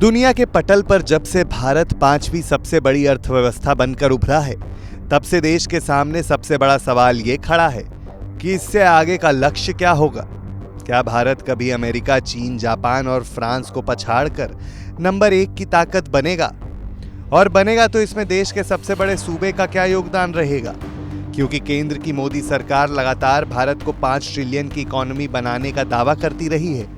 दुनिया के पटल पर जब से भारत 5वीं सबसे बड़ी अर्थव्यवस्था बनकर उभरा है, तब से देश के सामने सबसे बड़ा सवाल ये खड़ा है कि इससे आगे का लक्ष्य क्या होगा। क्या भारत कभी अमेरिका, चीन, जापान और फ्रांस को पछाड़कर नंबर 1 की ताकत बनेगा? और बनेगा तो इसमें देश के सबसे बड़े सूबे का क्या योगदान रहेगा? क्योंकि केंद्र की मोदी सरकार लगातार भारत को 5 ट्रिलियन की इकोनॉमी बनाने का दावा करती रही है।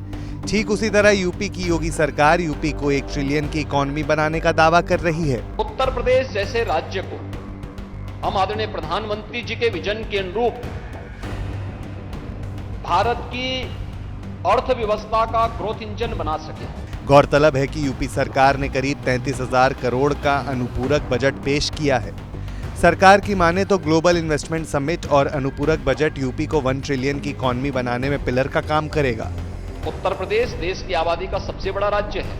ठीक उसी तरह यूपी की योगी सरकार यूपी को 1 ट्रिलियन की इकोनॉमी बनाने का दावा कर रही है। उत्तर प्रदेश जैसे राज्य को हम आदरणीय प्रधानमंत्री जी के विजन के अनुरूप भारत की अर्थव्यवस्था का ग्रोथ इंजन बना सके। गौरतलब है कि यूपी सरकार ने करीब 33,000 करोड़ का अनुपूरक बजट पेश किया है। सरकार की माने तो ग्लोबल इन्वेस्टमेंट समिट और अनुपूरक बजट यूपी को 1 ट्रिलियन की इकोनॉमी बनाने में पिलर का काम करेगा। उत्तर प्रदेश देश की आबादी का सबसे बड़ा राज्य है।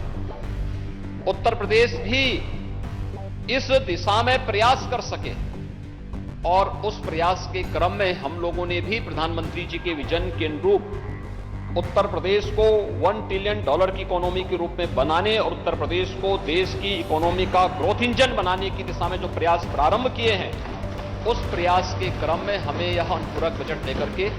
उत्तर प्रदेश भी इस दिशा में प्रयास कर सके और उस प्रयास के क्रम में हम लोगों ने भी प्रधानमंत्री जी के विजन के अनुरूप उत्तर प्रदेश को $1 ट्रिलियन की इकोनॉमी के रूप में बनाने और उत्तर प्रदेश को देश की इकोनॉमी का ग्रोथ इंजन बनाने की दिशा में जो प्रयास प्रारंभ किए हैं, उस प्रयास के क्रम में हमें यह अनुपूरक बजट लेकर के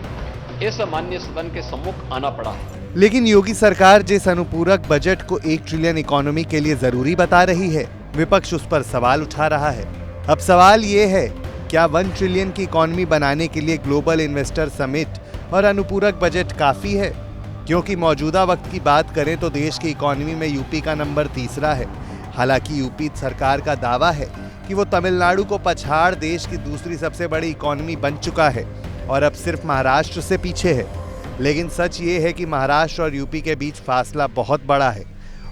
इस माननीय सदन के सम्मुख आना पड़ा है। लेकिन योगी सरकार जिस अनुपूरक बजट को 1 ट्रिलियन इकोनॉमी के लिए जरूरी बता रही है, विपक्ष उस पर सवाल उठा रहा है। अब सवाल ये है, क्या 1 ट्रिलियन की इकोनॉमी बनाने के लिए ग्लोबल इन्वेस्टर समिट और अनुपूरक बजट काफी है? क्योंकि मौजूदा वक्त की बात करें तो देश की इकोनॉमी में यूपी का नंबर 3रा है। हालांकि यूपी सरकार का दावा है कि वो तमिलनाडु को पछाड़ देश की दूसरी सबसे बड़ी इकोनॉमी बन चुका है और अब सिर्फ महाराष्ट्र से पीछे है। लेकिन सच ये है कि महाराष्ट्र और यूपी के बीच फासला बहुत बड़ा है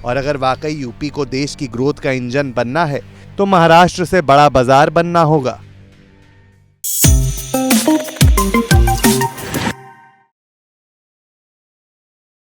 और अगर वाकई यूपी को देश की ग्रोथ का इंजन बनना है तो महाराष्ट्र से बड़ा बाजार बनना होगा।